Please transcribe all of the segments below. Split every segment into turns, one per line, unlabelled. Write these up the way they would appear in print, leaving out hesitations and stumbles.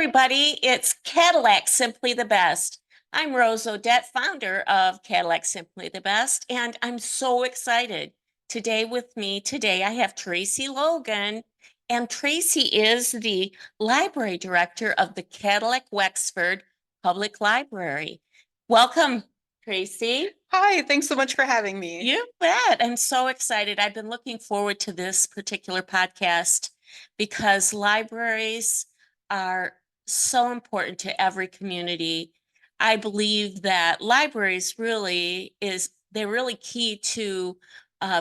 everybody. It's Cadillac Simply the Best. I'm Rose Odette, founder of Cadillac Simply the Best, and I'm so excited. Today I have Tracy Logan, and Tracy is the library director of the Cadillac Wexford Public Library. Welcome, Tracy.
Hi, thanks so much for having me.
You bet. I'm so excited. I've been looking forward to this particular podcast because libraries are so important to every community. I believe that libraries they're really key to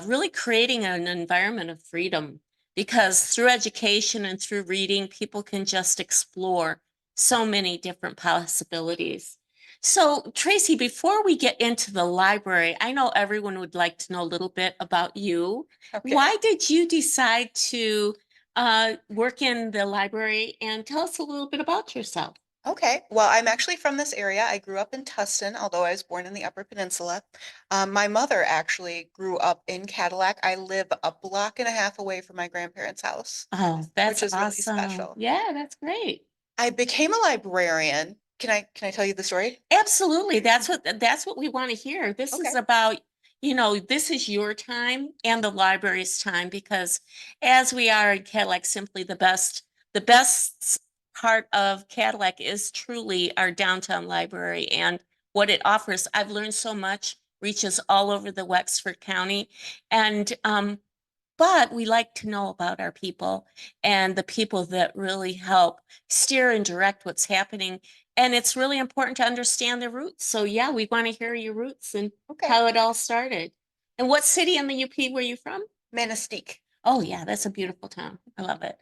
really creating an environment of freedom because through education and through reading, people can just explore so many different possibilities. So, Tracy, before we get into the library, I know everyone would like to know a little bit about you.
Okay.
Why did you decide to work in the library, and tell us a little bit about yourself?
Okay. Well, I'm actually from this area. I grew up in Tustin, although I was born in the Upper Peninsula. My mother actually grew up in Cadillac. I live a block and a half away from my grandparents' house,
Oh, that's
which is really
awesome.
special.
Yeah, that's great.
I became a librarian. Can I tell you the story?
Absolutely. That's what we want to hear. This is
Okay.
about, this is your time and the library's time because as we are in Cadillac, simply the best part of Cadillac is truly our downtown library and what it offers. I've learned so much, reaches all over the Wexford County. And but we like to know about our people and the people that really help steer and direct what's happening. And it's really important to understand the roots. So yeah, we want to hear your roots and
Okay.
how it all started. And what city in the UP were you from?
Manistee.
Oh yeah, that's a beautiful town. I love it.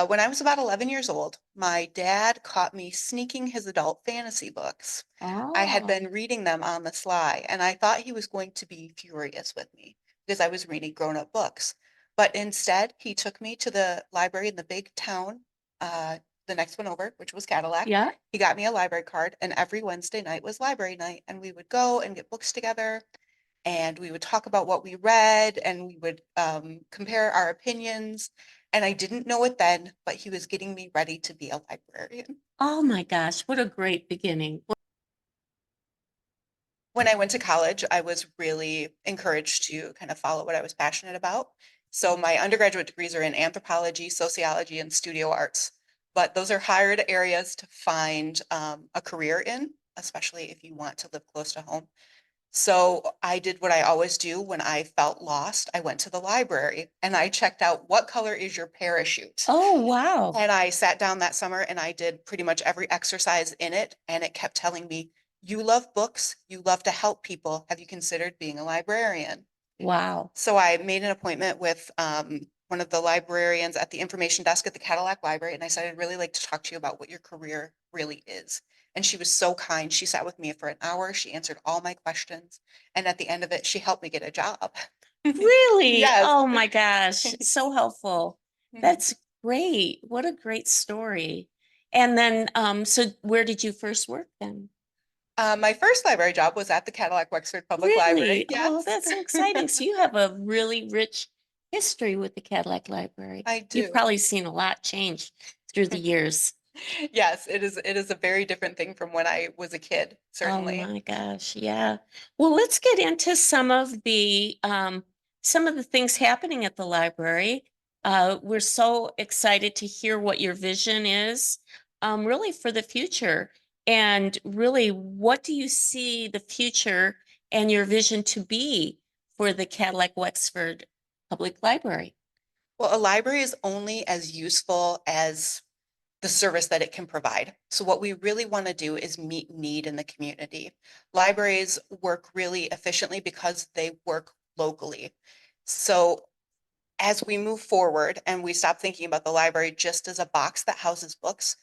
When I was about 11 years old, my dad caught me sneaking his adult fantasy books. I had
Oh,
been reading them on the sly, and I thought he was going to be furious with me because I was reading grown-up books. But instead, he took me to the library in the big town, uh, the next one over, which was Cadillac.
yeah.
He got me a library card, and every Wednesday night was library night, and we would go and get books together, and we would talk about what we read, and we would compare our opinions. And I didn't know it then, but he was getting me ready to be a librarian.
Oh my gosh, what a great beginning.
When I went to college, I was really encouraged to kind of follow what I was passionate about. So my undergraduate degrees are in anthropology, sociology, and studio arts. But those are hard areas to find a career in, especially if you want to live close to home. So I did what I always do when I felt lost. I went to the library and I checked out what color is your parachute.
Oh wow.
And I sat down that summer and I did pretty much every exercise in it. And it kept telling me, you love books, you love to help people. Have you considered being a librarian?
Wow.
So I made an appointment with one of the librarians at the information desk at the Cadillac Library. And I said, I'd really like to talk to you about what your career really is. And she was so kind. She sat with me for an hour. She answered all my questions. And at the end of it, she helped me get a job.
Really?
Yes.
Oh my gosh, so helpful.
Mhm.
That's great. What a great story. And then, so where did you first work then?
My first library job was at the Cadillac Wexford Public Library.
Really? Oh,
Yes,
that's so exciting. So you have a really rich history with the Cadillac Library.
I
You've
do.
probably seen a lot change through the years.
Yes, it is a very different thing from when I was a kid,
Oh
certainly.
my gosh, yeah. Well, let's get into some of the things happening at the library. We're so excited to hear what your vision is, really for the future. And really, what do you see the future and your vision to be for the Cadillac Wexford Public Library?
Well, a library is only as useful as the service that it can provide. So what we really want to do is meet need in the community. Libraries work really efficiently because they work locally. So as we move forward and we stop thinking about the library just as a box that houses books,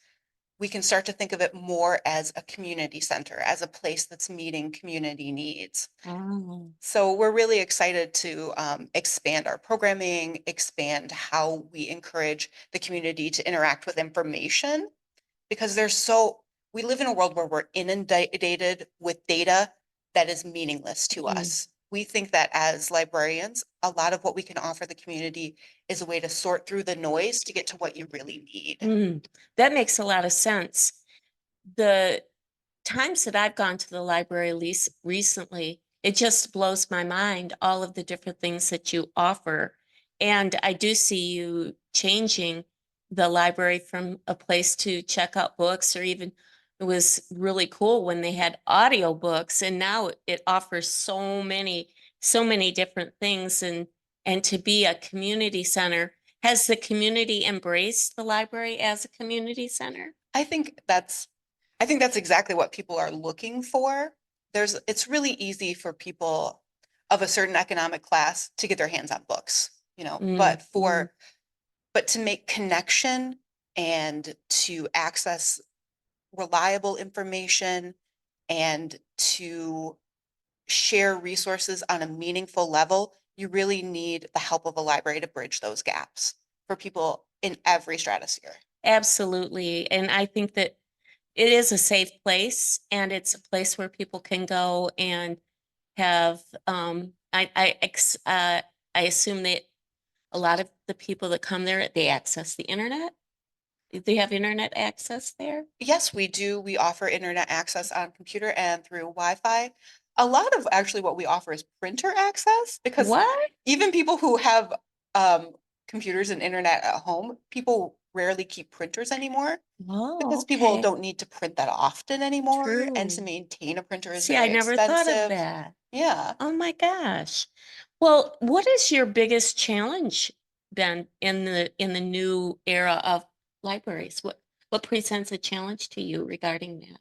we can start to think of it more as a community center, as a place that's meeting community needs.
Oh,
So we're really excited to expand our programming, expand how we encourage the community to interact with information because we live in a world where we're inundated with data that is meaningless to
mm,
us. we think that as librarians, a lot of what we can offer the community is a way to sort through the noise to get to what you really need.
That makes a lot of sense. The times that I've gone to the library least recently, it just blows my mind, all of the different things that you offer. And I do see you changing the library from a place to check out books, or even it was really cool when they had audio books, and now it offers so many different things. And to be a community center, has the community embraced the library as a community center?
I think that's exactly what people are looking for. It's really easy for people of a certain economic class to get their hands on books, but to make connection and to access reliable information and to share resources on a meaningful level, you really need the help of a library to bridge those gaps for people in every stratosphere.
Absolutely. And I think that it is a safe place, and it's a place where people can go and have, I assume that a lot of the people that come there, they access the internet. Do they have internet access there?
Yes, we do. We offer internet access on computer and through Wi-Fi. A lot of actually what we offer is printer access because
What?
even people who have computers and internet at home, people rarely keep printers anymore
Oh,
because people
okay.
don't need to print that often anymore, and to
True.
maintain a printer is
See, I
very
never thought of
expensive.
that.
Yeah.
Oh my gosh. Well, what is your biggest challenge then in the new era of libraries? What presents a challenge to you regarding that?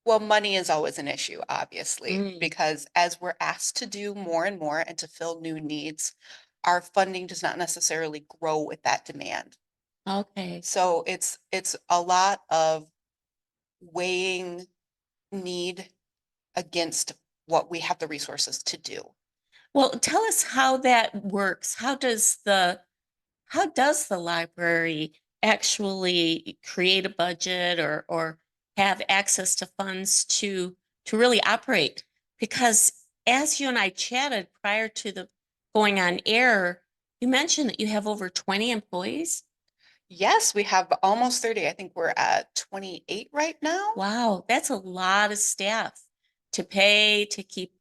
Well, money is always an issue, obviously,
Mm,
because as we're asked to do more and more and to fill new needs, our funding does not necessarily grow with that demand.
okay.
So it's a lot of weighing need against what we have the resources to do.
Well, tell us how that works. How does the library actually create a budget, or have access to funds to really operate? Because as you and I chatted prior to the going on air, you mentioned that you have over 20 employees.
Yes, we have almost 30. I think we're at 28 right now.
Wow, that's a lot of staff to pay, to keep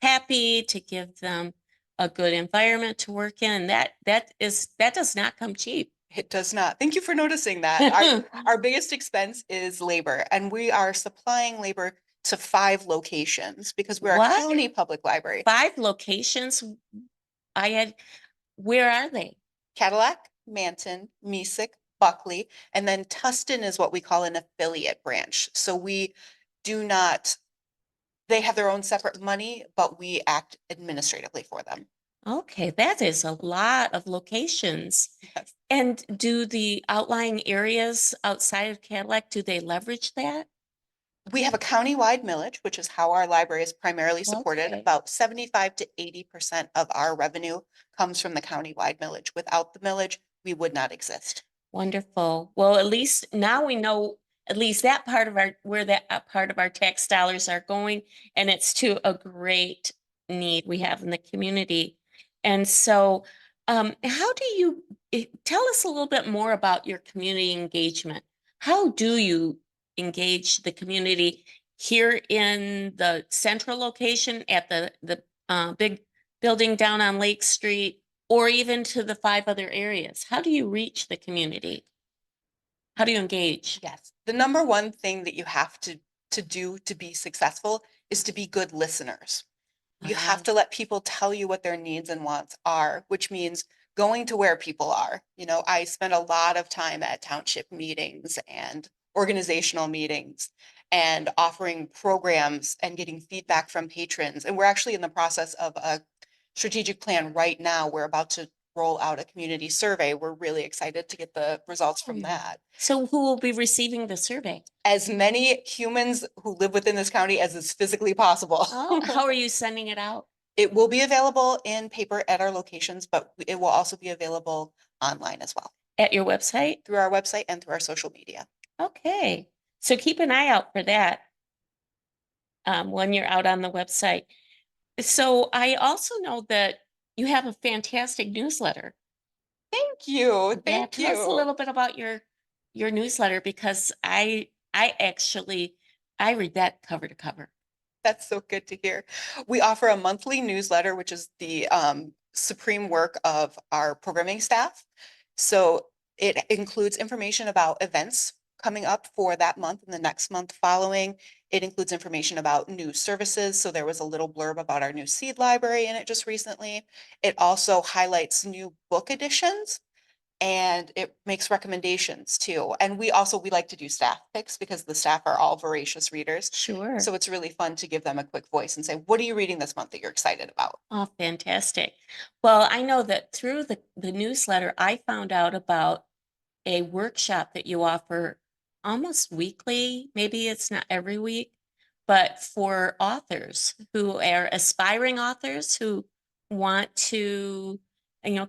happy, to give them a good environment to work in. That does not come cheap.
It does not. Thank you for noticing that. Our biggest expense is labor, and we are supplying labor to 5 locations because we're a
What?
county public library.
5 locations? I had, where are they?
Cadillac, Manton, Mesick, Buckley, and then Tustin is what we call an affiliate branch. So we do not, they have their own separate money, but we act administratively for them.
Okay, that is a lot of locations.
Yes.
And do the outlying areas outside of Cadillac, do they leverage that?
We have a county-wide millage, which is how our library is primarily supported.
Okay.
About 75 to 80% of our revenue comes from the county-wide millage. Without the millage, we would not exist.
Wonderful. Well, at least now we know at least that part of our where that part of our tax dollars are going, and it's to a great need we have in the community. And so, how do you tell us a little bit more about your community engagement? How do you engage the community here in the central location at the big building down on Lake Street, or even to the 5 other areas? How do you reach the community? How do you engage?
Yes. The number one thing that you have to do to be successful is to be good listeners. You have
Ah,
to let people tell you what their needs and wants are, which means going to where people are. I spend a lot of time at township meetings and organizational meetings and offering programs and getting feedback from patrons. And we're actually in the process of a strategic plan right now. We're about to roll out a community survey. We're really excited to get the results from that.
so who will be receiving the survey?
As many humans who live within this county as is physically possible.
Oh, how are you sending it out?
It will be available in paper at our locations, but it will also be available online as well
At your website?
through our website and through our social media.
Okay. So keep an eye out for that when you're out on the website. So I also know that you have a fantastic newsletter.
Thank you.
Yeah,
Thank
tell us a
you.
little bit about your newsletter because I actually I read that cover to cover.
That's so good to hear. We offer a monthly newsletter, which is the supreme work of our programming staff. So it includes information about events coming up for that month and the next month following. It includes information about new services. So there was a little blurb about our new seed library in it just recently. It also highlights new book editions and it makes recommendations too. And we like to do staff picks because the staff are all voracious readers.
Sure.
So it's really fun to give them a quick voice and say, what are you reading this month that you're excited about?
Oh, fantastic. Well, I know that through the newsletter, I found out about a workshop that you offer almost weekly. Maybe it's not every week, but for authors who are aspiring authors who want to,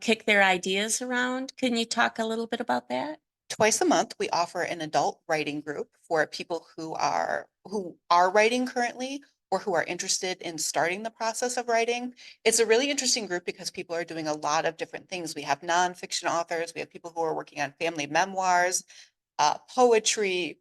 kick their ideas around. Can you talk a little bit about that?
Twice a month, we offer an adult writing group for people who are writing currently or who are interested in starting the process of writing. It's a really interesting group because people are doing a lot of different things. We have nonfiction authors, we have people who are working on family memoirs, poetry,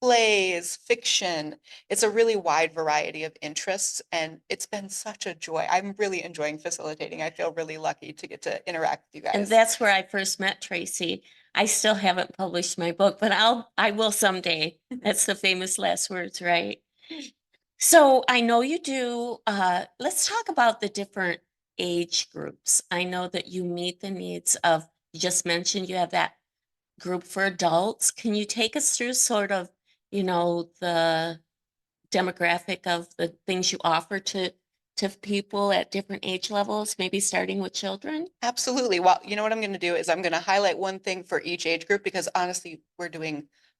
plays, fiction. It's a really wide variety of interests, and it's been such a joy. I'm really enjoying facilitating. I feel really lucky to get to interact with you
And
guys.
that's where I first met Tracy. I still haven't published my book, but I will someday. That's the famous last words, right? So I know you do. Let's talk about the different age groups. I know that you meet the needs of, you just mentioned you have that group for adults. Can you take us through sort of, the demographic of the things you offer to people at different age levels, maybe starting with children?
Absolutely. Well, you know what I'm going to do is I'm going to highlight one thing for each age group because honestly,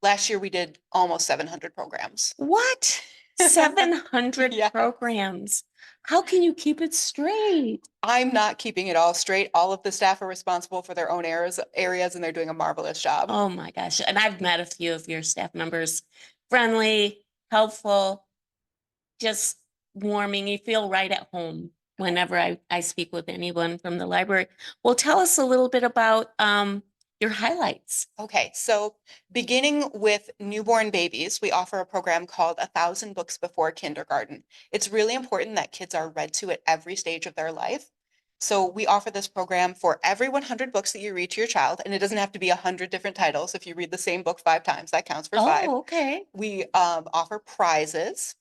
last year we did almost 700 programs.
What? 700
Yeah,
programs. How can you keep it straight?
I'm not keeping it all straight. All of the staff are responsible for their own areas and they're doing a marvelous job.
Oh my gosh. And I've met a few of your staff members, friendly, helpful, just warming. You feel right at home whenever I speak with anyone from the library. Well, tell us a little bit about your highlights.
Okay, so beginning with newborn babies, we offer a program called 1,000 Books Before Kindergarten. It's really important that kids are read to at every stage of their life. So we offer this program for every 100 books that you read to your child, and it doesn't have to be 100 different titles. If you read the same book 5 times, that counts for five.
Oh, okay.
We offer prizes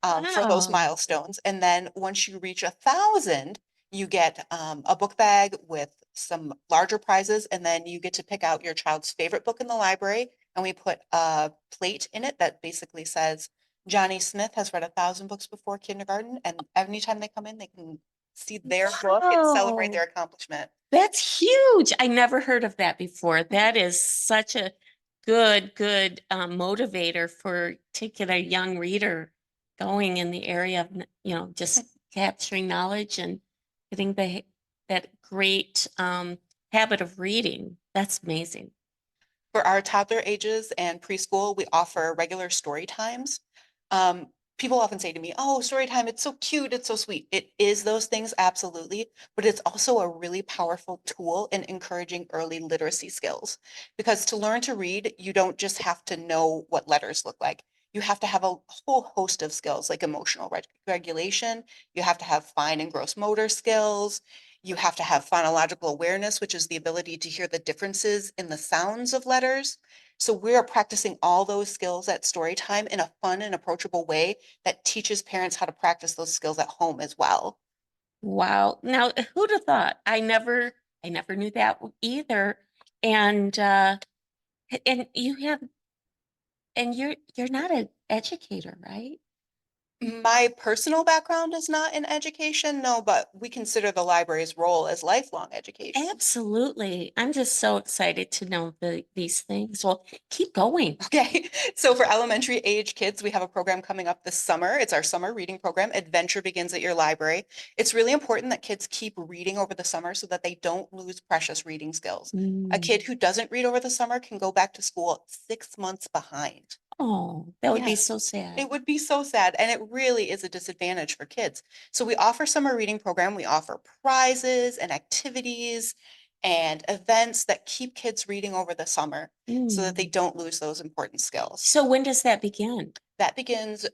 for those
Wow.
milestones. And then once you reach 1,000, you get a book bag with some larger prizes, and then you get to pick out your child's favorite book in the library. And we put a plate in it that basically says, Johnny Smith has read 1,000 books before kindergarten. And anytime they come in, they can see their book and celebrate
Wow.
their accomplishment.
That's huge. I never heard of that before. That is such a good motivator for to get a young reader going in the area of, just capturing knowledge and getting that great habit of reading. That's amazing.
For our toddler ages and preschool, we offer regular story times. People often say to me, "Oh, story time, it's so cute, it's so sweet." It is those things, absolutely, but it's also a really powerful tool in encouraging early literacy skills. Because to learn to read, you don't just have to know what letters look like. You have to have a whole host of skills like emotional regulation. You have to have fine and gross motor skills. You have to have phonological awareness, which is the ability to hear the differences in the sounds of letters. So we're practicing all those skills at story time in a fun and approachable way that teaches parents how to practice those skills at home as well.
Wow. Now, who'd have thought? I never knew that either. And and you have and you're not an educator, right?
My personal background is not in education, no, but we consider the library's role as lifelong education.
Absolutely. I'm just so excited to know these things. Well, keep going.
Okay, so for elementary age kids, we have a program coming up this summer. It's our summer reading program. Adventure begins at your library. It's really important that kids keep reading over the summer so that they don't lose precious reading skills. A
Mm.
kid who doesn't read over the summer can go back to school 6 months behind.
Oh, that would be
Yes.
so sad.
It would be so sad, and it really is a disadvantage for kids. So we offer summer reading program. We offer prizes and activities and events that keep kids reading over the summer so that they
Mm.
don't lose those important skills.
So when does that begin?
That begins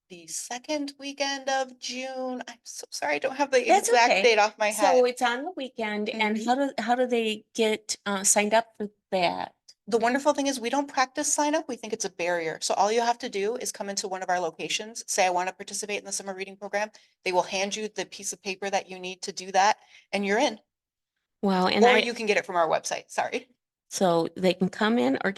the second weekend of June. I'm so sorry, I don't have the
That's
exact
okay.
date off my
So
head.
it's on the weekend, and
Mhm.
how do they get signed up for that?
The wonderful thing is we don't practice sign up. We think it's a barrier. So all you have to do is come into one of our locations, say, I want to participate in the summer reading program. They will hand you the piece of paper that you need to do that, and you're in.
Wow, and
Or you can get it from our website. Sorry.
so they can come in or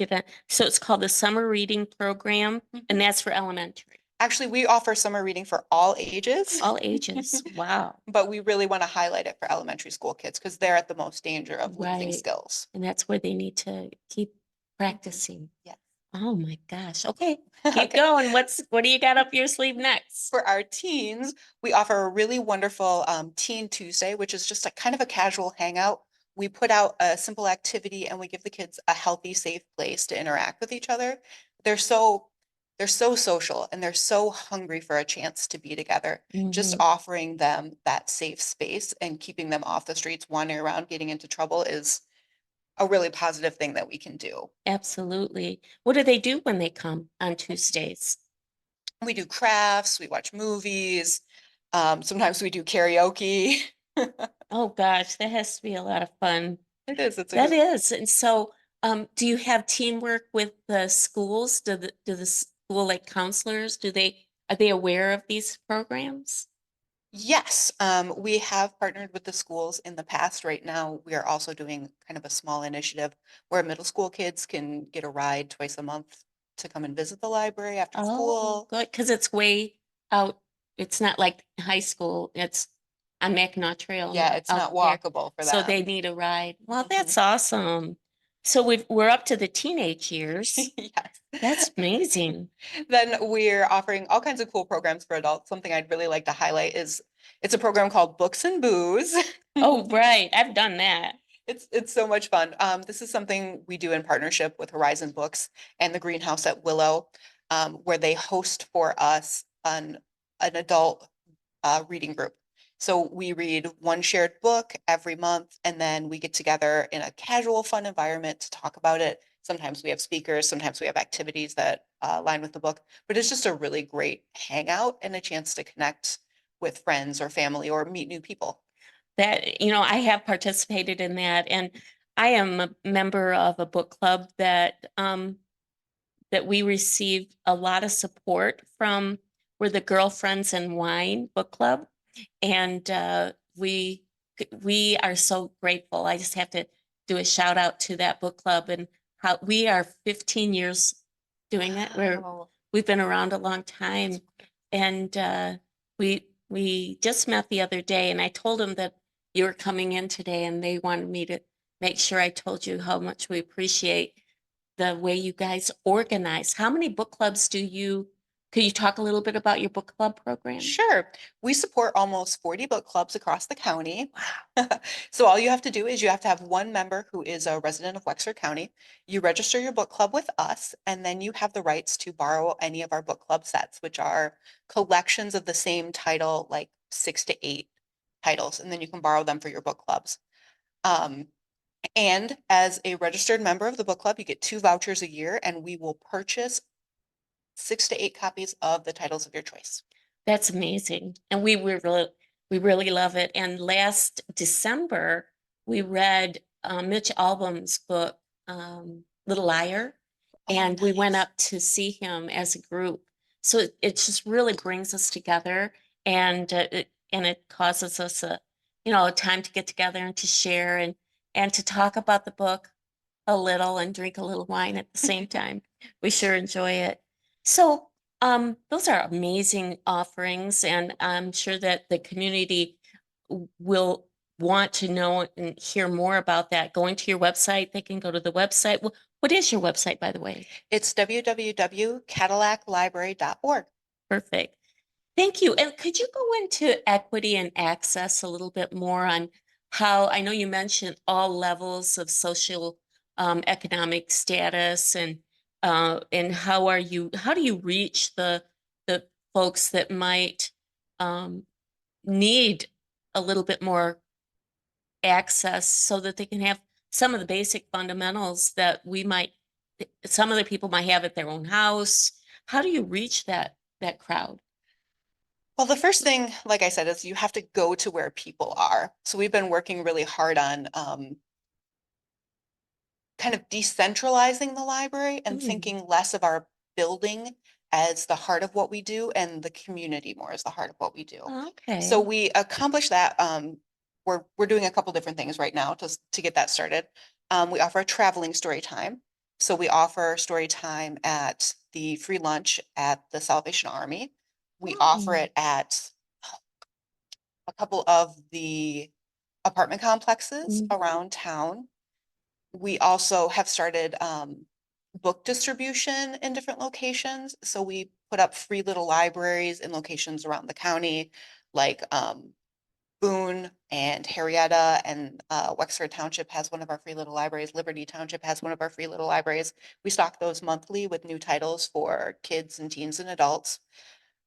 so it's called the summer reading program,
Mhm.
and that's for elementary,
Actually, we offer summer reading for all ages,
all ages. Wow,
but we really want to highlight it for elementary school kids because they're at the most danger of losing
right.
skills.
And that's where they need to keep practicing.
Yes.
Oh my gosh. Okay, keep
Okay.
going. What do you got up your sleeve next?
For our teens, we offer a really wonderful Teen Tuesday, which is just a kind of a casual hangout. We put out a simple activity and we give the kids a healthy, safe place to interact with each other. They're so they're so social and they're so hungry for a chance to be together. Just
Mhm.
offering them that safe space and keeping them off the streets, wandering around, getting into trouble is a really positive thing that we can do.
Absolutely. What do they do when they come on Tuesdays?
We do crafts, we watch movies, sometimes we do karaoke.
Oh gosh, that has to be a lot of fun.
It is, it's a
That
good,
is. And so, do you have teamwork with the schools? Do the school like counselors, are they aware of these programs?
yes, we have partnered with the schools in the past. Right now, we are also doing kind of a small initiative where middle school kids can get a ride twice a month to come and visit the library after
Oh,
school.
good, because it's way out. It's not like high school. It's on Mackinac Trail
Yeah,
and
it's
out
not
there.
walkable for
So they
them.
need a ride. Well,
Mhm.
that's awesome. So we're up to the teenage years.
Yes.
That's amazing.
Then we're offering all kinds of cool programs for adults. Something I'd really like to highlight is it's a program called Books and Booze.
Oh, right. I've done that.
It's so much fun. This is something we do in partnership with Horizon Books and the Greenhouse at Willow, where they host for us an adult reading group. So we read one shared book every month, and then we get together in a casual, fun environment to talk about it. Sometimes we have speakers, sometimes we have activities that align with the book, but it's just a really great hangout and a chance to connect with friends or family or meet new people.
That, I have participated in that, and I am a member of a book club that we received a lot of support from. We're the Girlfriends and Wine book club, and we are so grateful. I just have to do a shout out to that book club and how we are 15 years doing it.
Wow.
We've been around a long time, and we just met the other day, and I told them that you were coming in today, and they wanted me to make sure I told you how much we appreciate the way you guys organize. How many book clubs could you talk a little bit about your book club program?
Sure. We support almost 40 book clubs across the county. So all you have to do is you have to have one member who is a resident of Wexford County. You register your book club with us, and then you have the rights to borrow any of our book club sets, which are collections of the same title, like 6 to 8 titles, and then you can borrow them for your book clubs. Um, and as a registered member of the book club, you get 2 vouchers a year, and we will purchase 6 to 8 copies of the titles of your choice.
That's amazing. And we really love it. And last December, we read Mitch Albom's book, Little Liar,
Oh,
and we went
nice.
up to see him as a group. So it just really brings us together, and it causes us a time to get together and to share and to talk about the book a little and drink a little wine at the same time. We sure enjoy it. So, those are amazing offerings, and I'm sure that the community will want to know and hear more about that. Going to your website, they can go to the website. What is your website, by the way?
It's www.cadillaclibrary.org.
Perfect. Thank you. And could you go into equity and access a little bit more on how, I know you mentioned all levels of social economic status And how do you reach the folks that might um, need a little bit more access so that they can have some of the basic fundamentals that some other people might have at their own house? How do you reach that crowd?
Well, the first thing, like I said, is you have to go to where people are. So we've been working really hard on kind of decentralizing the library and
Mm,
thinking less of our building as the heart of what we do and the community more as the heart of what we do. So
okay.
we accomplish that. We're doing a couple different things right now to get that started. We offer a traveling story time. So we offer story time at the free lunch at the Salvation Army. We offer
Oh,
it at a couple of the apartment complexes
mm,
around town. We also have started book distribution in different locations. So we put up free little libraries in locations around the county, like Boone and Harrietta and Wexford Township has one of our free little libraries. Liberty Township has one of our free little libraries. We stock those monthly with new titles for kids and teens and adults.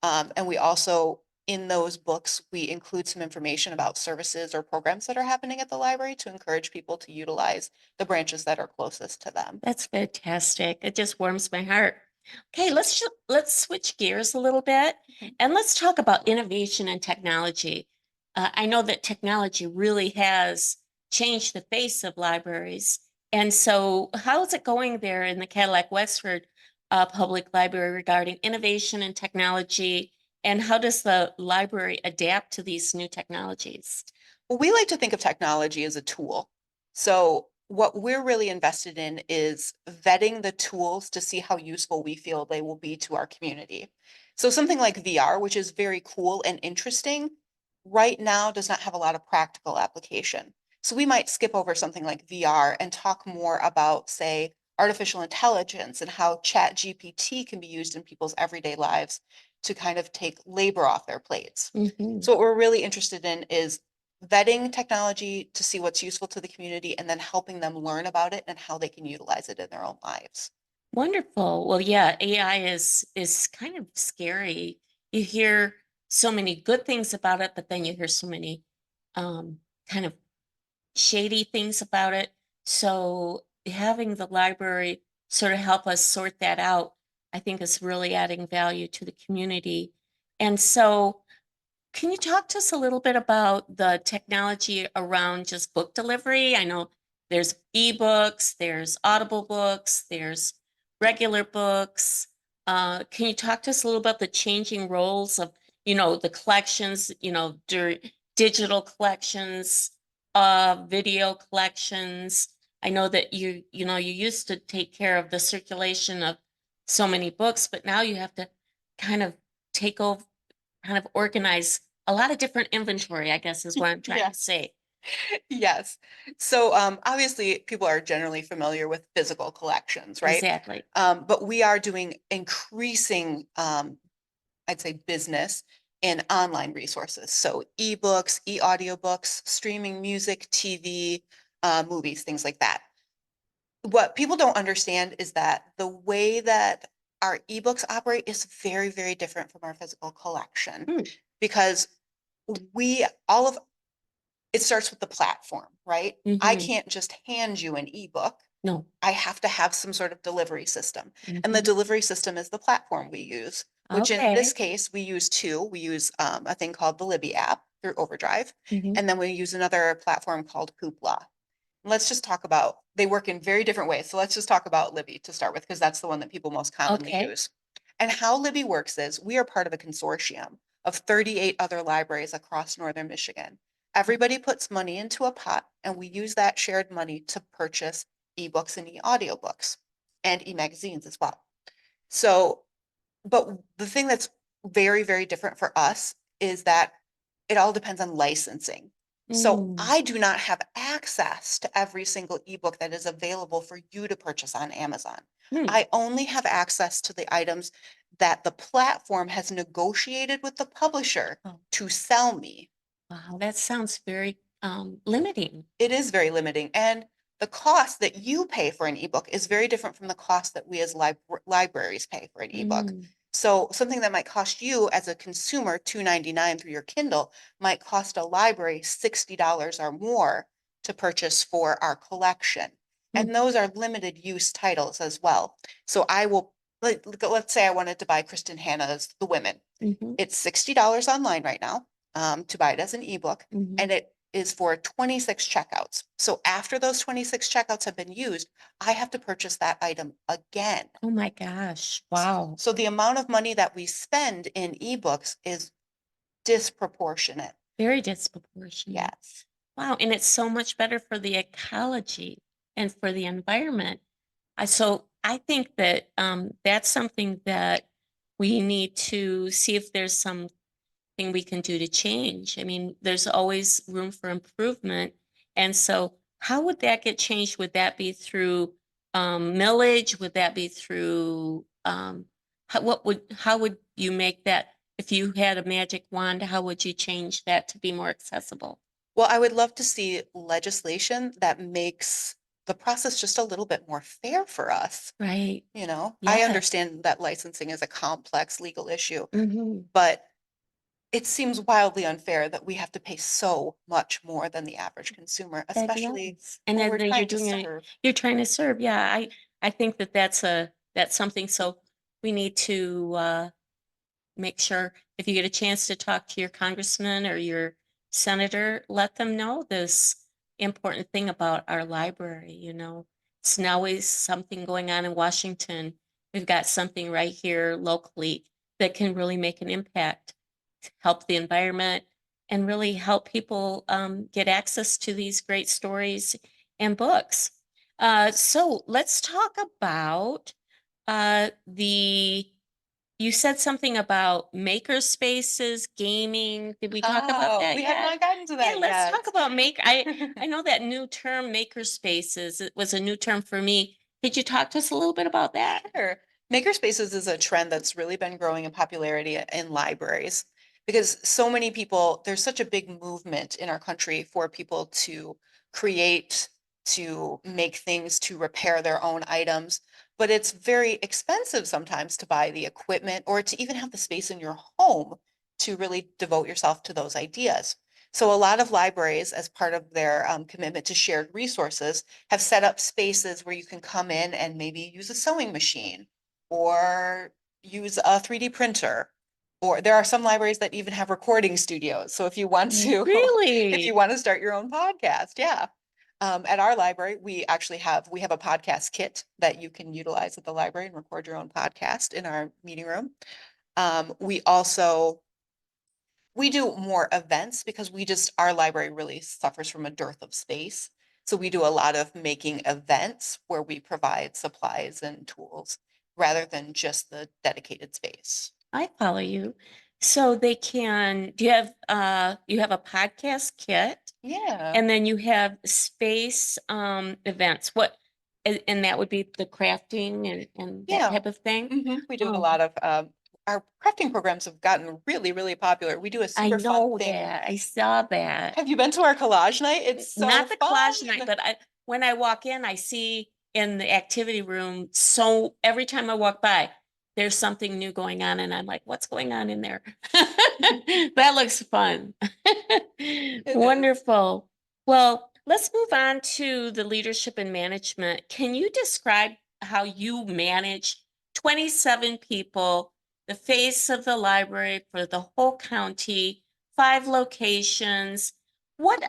And we also, in those books, we include some information about services or programs that are happening at the library to encourage people to utilize the branches that are closest to them.
that's fantastic. It just warms my heart. Okay, let's switch gears a little bit
Mhm.
and let's talk about innovation and technology. I know that technology really has changed the face of libraries. And so how is it going there in the Cadillac Wexford Public Library regarding innovation and technology? And how does the library adapt to these new technologies?
Well, we like to think of technology as a tool. So what we're really invested in is vetting the tools to see how useful we feel they will be to our community. So something like VR, which is very cool and interesting, right now does not have a lot of practical application. So we might skip over something like VR and talk more about, say, artificial intelligence and how Chat GPT can be used in people's everyday lives to kind of take labor off their plates.
Mhm.
So what we're really interested in is vetting technology to see what's useful to the community and then helping them learn about it and how they can utilize it in their own lives.
Wonderful. Well, yeah, AI is kind of scary. You hear so many good things about it, but then you hear so many um, kind of shady things about it. So having the library sort of help us sort that out, I think is really adding value to the community. And so can you talk to us a little bit about the technology around just book delivery? I know there's ebooks, there's Audible books, there's regular books. Can you talk to us a little about the changing roles of, the collections, digital collections, video collections? I know that you used to take care of the circulation of so many books, but now you have to kind of take over kind of organize a lot of different inventory, I guess is what I'm trying
Yeah.
to say.
Yes. So obviously people are generally familiar with physical collections, right?
Exactly.
But we are doing increasing, I'd say, business in online resources. So ebooks, e-audiobooks, streaming music, TV, movies, things like that. What people don't understand is that the way that our ebooks operate is very, very different from our physical collection
Hmm.
because we all of it starts with the platform, right? I
Mm-hmm.
can't just hand you an ebook.
No.
I have to have some sort of delivery system. And the
Mm-hmm.
delivery system is the platform we use, which in this
Okay.
case, we use two. We use a thing called the Libby app through Overdrive,
Mm-hmm.
and then we use another platform called Hoopla. Let's just talk about, they work in very different ways. So let's just talk about Libby to start with, because that's the one that people most commonly
Okay.
use. And how Libby works is we are part of a consortium of 38 other libraries across Northern Michigan. Everybody puts money into a pot, and we use that shared money to purchase ebooks and e-audiobooks and e-magazines as well. So, but the thing that's very, very different for us is that it all depends on licensing. So
Mm.
I do not have access to every single ebook that is available for you to purchase on Amazon.
Hmm.
I only have access to the items that the platform has negotiated with the publisher
Oh,
to sell me.
wow. That sounds very limiting.
It is very limiting. And the cost that you pay for an ebook is very different from the cost that we as libraries pay for an ebook.
Mm,
So something that might cost you as a consumer $2.99 through your Kindle might cost a library $60 or more to purchase for our collection.
mm,
And those are limited use titles as well. So I will, let's say I wanted to buy Kristen Hanna's The Women.
mhm,
It's $60 online right now, to buy it as an ebook,
mhm.
and it is for 26 checkouts. So after those 26 checkouts have been used, I have to purchase that item again.
Oh my gosh, wow.
So the amount of money that we spend in ebooks is disproportionate.
Very disproportionate.
Yes.
Wow, and it's so much better for the ecology and for the environment. So I think that that's something that we need to see if there's something we can do to change. I mean, there's always room for improvement. And so how would that get changed? Would that be through millage? Would that be through how would you make that if you had a magic wand, how would you change that to be more accessible?
Well, I would love to see legislation that makes the process just a little bit more fair for us.
Right.
I
Yes.
understand that licensing is a complex legal issue,
Hmm.
but it seems wildly unfair that we have to pay so much more than the average consumer,
That
especially
yes. And
when
then
we're
you're
trying to
doing it,
serve.
you're trying to serve. Yeah, I think that that's something. So we need to make sure if you get a chance to talk to your congressman or your senator, let them know this important thing about our library. It's now always something going on in Washington. We've got something right here locally that can really make an impact, help the environment, and really help people get access to these great stories and books. So let's talk about the you said something about maker spaces, gaming. Did we talk about
Oh,
that
we have
yet?
not gotten to
Yeah,
that
let's
yet.
talk about make. I know that new term, maker spaces. It was a new term for me. Could you talk to us a little bit about that?
Sure. Makerspaces is a trend that's really been growing in popularity in libraries because so many people, there's such a big movement in our country for people to create, to make things, to repair their own items. But it's very expensive sometimes to buy the equipment or to even have the space in your home to really devote yourself to those ideas. So a lot of libraries, as part of their commitment to shared resources, have set up spaces where you can come in and maybe use a sewing machine or use a 3D printer. Or there are some libraries that even have recording studios. So if you want to, if you
Really?
want to start your own podcast, yeah. At our library, we have a podcast kit that you can utilize at the library and record your own podcast in our meeting room. We also we do more events because our library really suffers from a dearth of space. So we do a lot of making events where we provide supplies and tools rather than just the dedicated space.
I follow you. So you have a podcast kit
Yeah.
and then you have space events. And that would be the crafting and that
Yeah.
type of thing.
We do a
Oh,
lot of, our crafting programs have gotten really, really popular. We do a
I
super fun
know
thing.
that. I saw that.
Have you been to our collage night? It's so
Not the collage
fun.
night, but when I walk in, I see in the activity room, so every time I walk by, there's something new going on, and I'm like, what's going on in there? That looks fun.
It is.
Wonderful. Well, let's move on to the leadership and management. Can you describe how you manage 27 people, the face of the library for the whole county, 5 locations? What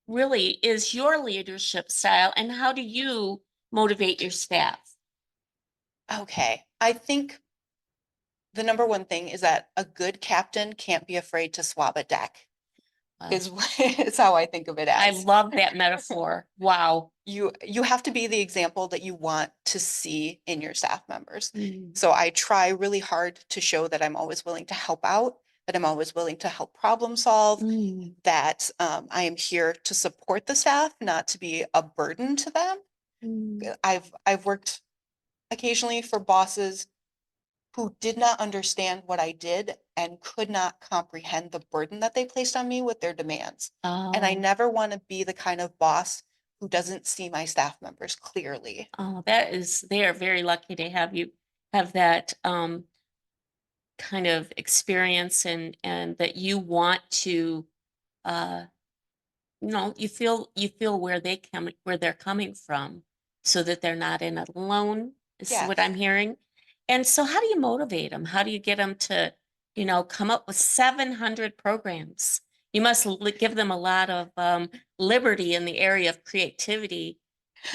really is your leadership style and how do you motivate your staff?
Okay. I think the number one thing is that a good captain can't be afraid to swab a deck
Wow.
is how I think of it
I
as.
love that metaphor. Wow.
You have to be the example that you want to see in your staff members.
Mm,
So I try really hard to show that I'm always willing to help out, that I'm always willing to help problem solve,
mm,
that I am here to support the staff, not to be a burden to them.
mm.
I've worked occasionally for bosses who did not understand what I did and could not comprehend the burden that they placed on me with their demands. And I
Oh,
never want to be the kind of boss who doesn't see my staff members clearly.
Oh, they are very lucky to have you have that kind of experience and that you want to uh you feel where they're coming from so that they're not in it alone is what
Yes.
I'm hearing. And so how do you motivate them? How do you get them to, come up with 700 programs? You must give them a lot of liberty in the area of creativity.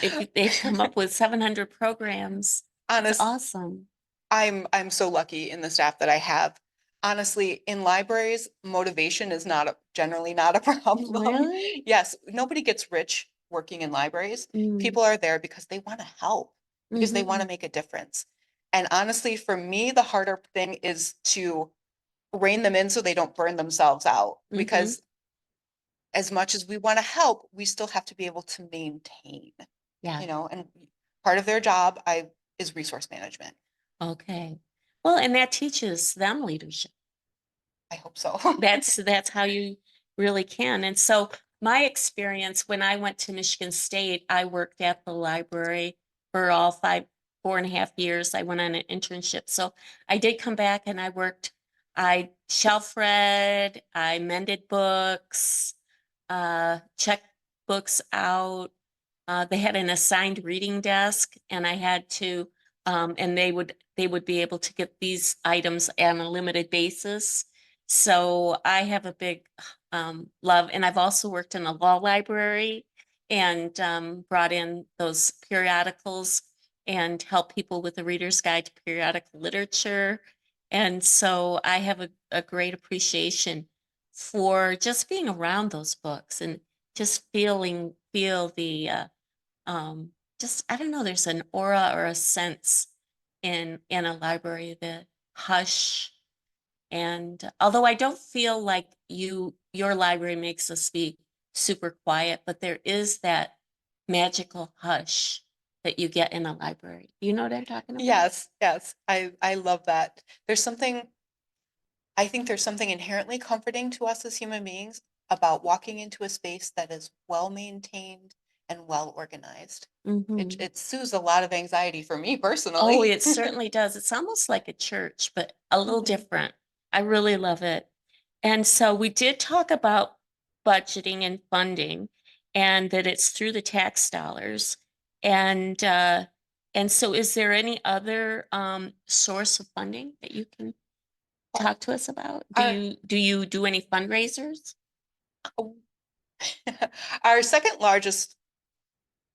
If they've come up with 700 programs, it's
Honest,
awesome.
I'm so lucky in the staff that I have. Honestly, in libraries, motivation is generally not a problem.
Really?
Yes, nobody gets rich working in libraries.
Mm.
People are there because they want to help, because they want to
Mhm.
make a difference. And honestly, for me, the harder thing is to rein them in so they don't burn themselves out.
Mhm.
Because as much as we want to help, we still have to be able to maintain,
Yeah.
and part of their job is resource management.
Okay. Well, and that teaches them leadership.
I hope so.
That's how you really can. And so my experience when I went to Michigan State, I worked at the library for all 4.5 years. I went on an internship. So I did come back and I shelf read, I mended books, checked books out. They had an assigned reading desk and I had to, and they would be able to get these items on a limited basis. So I have a big love, and I've also worked in a law library and brought in those periodicals and help people with the Reader's Guide to Periodical Literature. And so I have a great appreciation for just being around those books and just feel the just I don't know, there's an aura or a sense in a library, the hush. And although I don't feel like your library makes us be super quiet, but there is that magical hush that you get in a library. You know what I'm talking about?
Yes, yes. I love that. I think there's something inherently comforting to us as human beings about walking into a space that is well maintained and well organized. It
Hmm.
it soothes a lot of anxiety for me
Oh,
personally.
it certainly does. It's almost like a church, but a little different. I really love it. And so we did talk about budgeting and funding and that it's through the tax dollars. And so is there any other source of funding that you can
Well,
talk to us about? Do
our
you do you do any fundraisers?
our second largest,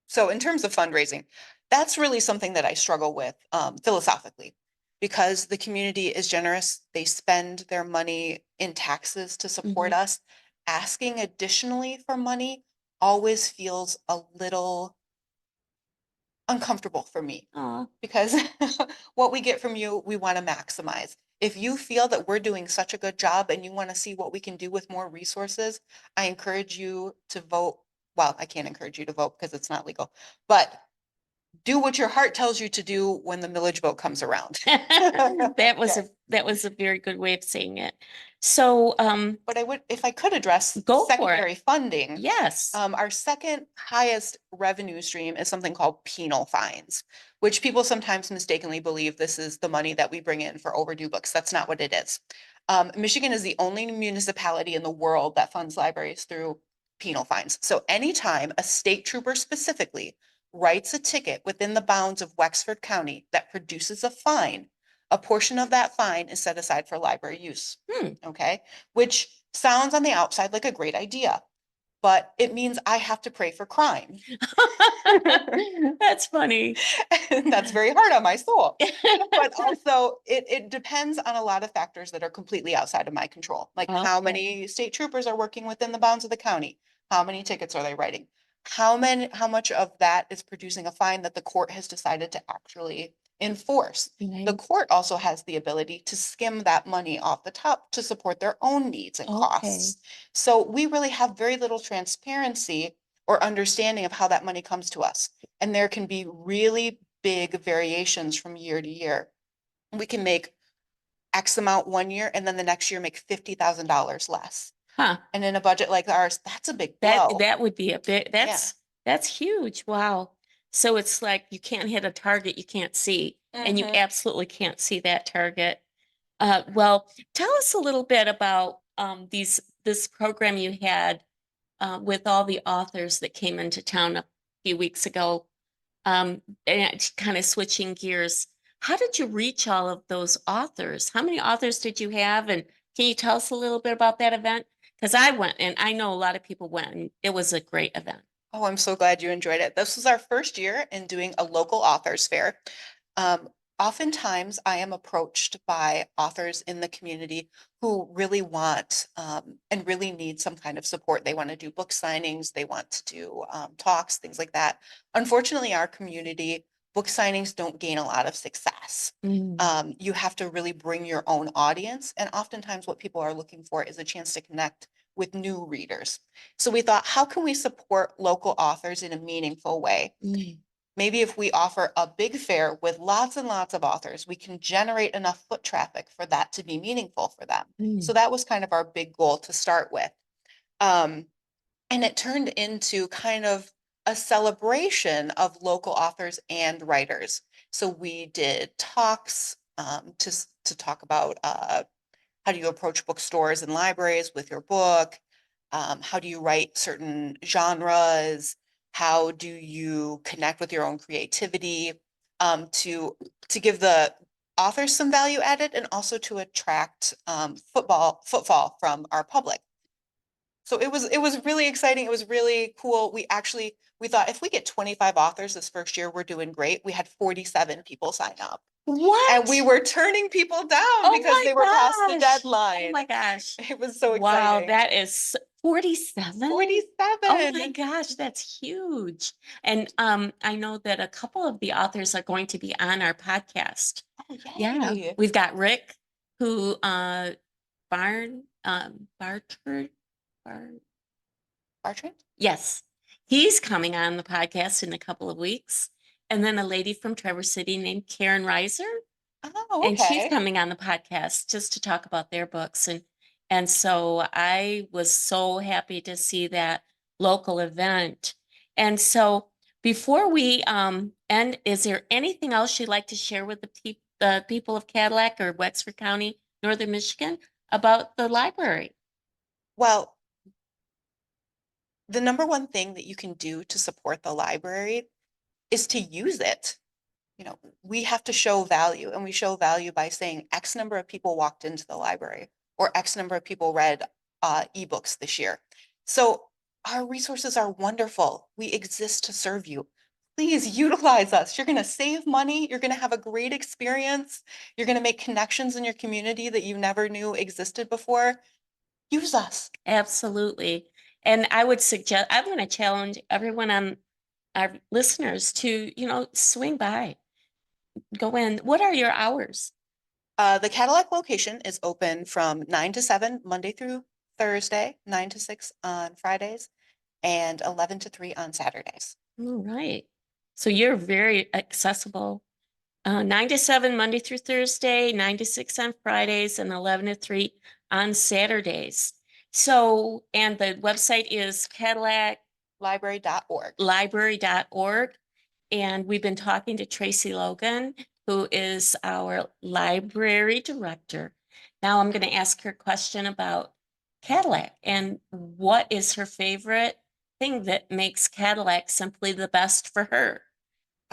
so in terms of fundraising, that's really something that I struggle with philosophically because the community is generous. They spend their money in taxes to support
Hmm.
us. Asking additionally for money always feels a little uncomfortable for me
Oh,
because what we get from you, we want to maximize. If you feel that we're doing such a good job and you want to see what we can do with more resources, I encourage you to vote. Well, I can't encourage you to vote because it's not legal, but do what your heart tells you to do when the millage vote comes around. Okay.
that was a very good way of saying it. So
But if I could address
go for it.
secondary funding,
Yes.
our second highest revenue stream is something called penal fines, which people sometimes mistakenly believe this is the money that we bring in for overdue books. That's not what it is. Michigan is the only municipality in the world that funds libraries through penal fines. So anytime a state trooper specifically writes a ticket within the bounds of Wexford County that produces a fine, a portion of that fine is set aside for library use.
Hmm.
Okay, which sounds on the outside like a great idea, but it means I have to pray for crime.
That's funny.
And that's very hard on my soul. But also, it depends on a lot of factors that are completely outside of my control. Like how
Okay.
many state troopers are working within the bounds of the county? How many tickets are they writing? How much of that is producing a fine that the court has decided to actually enforce? The
Right.
court also has the ability to skim that money off the top to support their own needs and
Okay.
costs. So we really have very little transparency or understanding of how that money comes to us. And there can be really big variations from year to year. We can make X amount one year and then the next year make $50,000 less.
Huh.
And in a budget like ours, that's a big
That
blow.
that would be a bit
Yeah.
That's huge. Wow. So it's like you can't hit a target you can't see, and you
Mhm.
absolutely can't see that target. Well, tell us a little bit about this program you had with all the authors that came into town a few weeks ago. And kind of switching gears, how did you reach all of those authors? How many authors did you have? And can you tell us a little bit about that event? Because I went, and I know a lot of people went, and it was a great event.
Oh, I'm so glad you enjoyed it. This was our first year in doing a local authors fair. Um, Oftentimes, I am approached by authors in the community who really want and really need some kind of support. They want to do book signings, they want to do talks, things like that. Unfortunately, our community book signings don't gain a lot of success.
Mm.
You have to really bring your own audience, and oftentimes, what people are looking for is a chance to connect with new readers. So we thought, how can we support local authors in a meaningful way?
Mm.
Maybe if we offer a big fair with lots and lots of authors, we can generate enough foot traffic for that to be meaningful for them. So
Mm.
that was kind of our big goal to start with. Um, and it turned into kind of a celebration of local authors and writers. So we did talks to talk about how do you approach bookstores and libraries with your book? How do you write certain genres? How do you connect with your own creativity to give the authors some value added and also to attract footfall from our public. So it was really exciting. It was really cool. We thought if we get 25 authors this first year, we're doing great. We had 47 people sign up. And we
What?
were turning people down
Oh
because
my
they were past the
gosh. Oh
deadline.
my gosh.
It was so
Wow,
exciting.
that is 47? Oh my
47.
gosh, that's huge. And I know that a couple of the authors are going to be on our podcast.
Oh,
Yeah,
yay.
we've got Rick, who Bartard, Bar
Bartrand?
yes, he's coming on the podcast in a couple of weeks. And then a lady from Traverse City named Karen Reiser,
Oh,
and she's
okay.
coming on the podcast just to talk about their books. And so I was so happy to see that local event. And so before we end, is there anything else you'd like to share with the people of Cadillac or Wexford County, Northern Michigan, about the library?
Well, the number one thing that you can do to support the library is to use it. We have to show value, and we show value by saying X number of people walked into the library or X number of people read ebooks this year. So our resources are wonderful. We exist to serve you. Please utilize us. You're going to save money. You're going to have a great experience. You're going to make connections in your community that you never knew existed before. Use us.
Absolutely. And I would suggest, I'm going to challenge everyone on our listeners to, swing by, go in. What are your hours?
The Cadillac location is open from 9 to 7, Monday through Thursday, 9 to 6 on Fridays, and 11 to 3 on Saturdays.
All right. So you're very accessible. 9 to 7, Monday through Thursday, 9 to 6 on Fridays, and 11 to 3 on Saturdays. So, and the website is
Library.org.
cadillaclibrary.org. And we've been talking to Tracy Logan, who is our library director. Now I'm going to ask her a question about Cadillac and what is her favorite thing that makes Cadillac simply the best for her.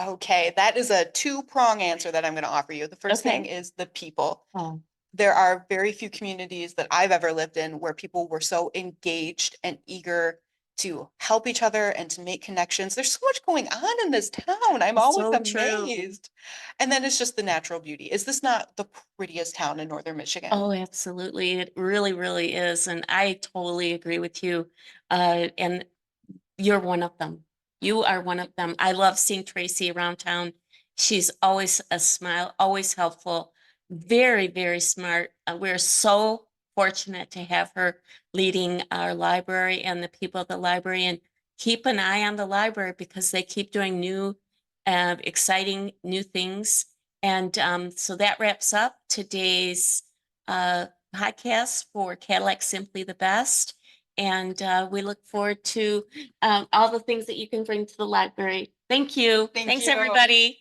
Okay, that is a two-prong answer that I'm going to offer you. The first thing
Okay.
is the people.
Oh,
There are very few communities that I've ever lived in where people were so engaged and eager to help each other and to make connections. There's so much going on in this town. I'm always
so true.
amazed. And then it's just the natural beauty. Is this not the prettiest town in northern Michigan?
Oh, absolutely. It really, really is. And I totally agree with you. And you're one of them. You are one of them. I love seeing Tracy around town. She's always a smile, always helpful, very, very smart. We're so fortunate to have her leading our library and the people of the library, and keep an eye on the library because they keep doing new, exciting new things. And so that wraps up today's uh, podcast for Cadillac Simply the Best. And we look forward to all the things that you can bring to the library. Thank you.
Thank
Thanks,
you.
everybody.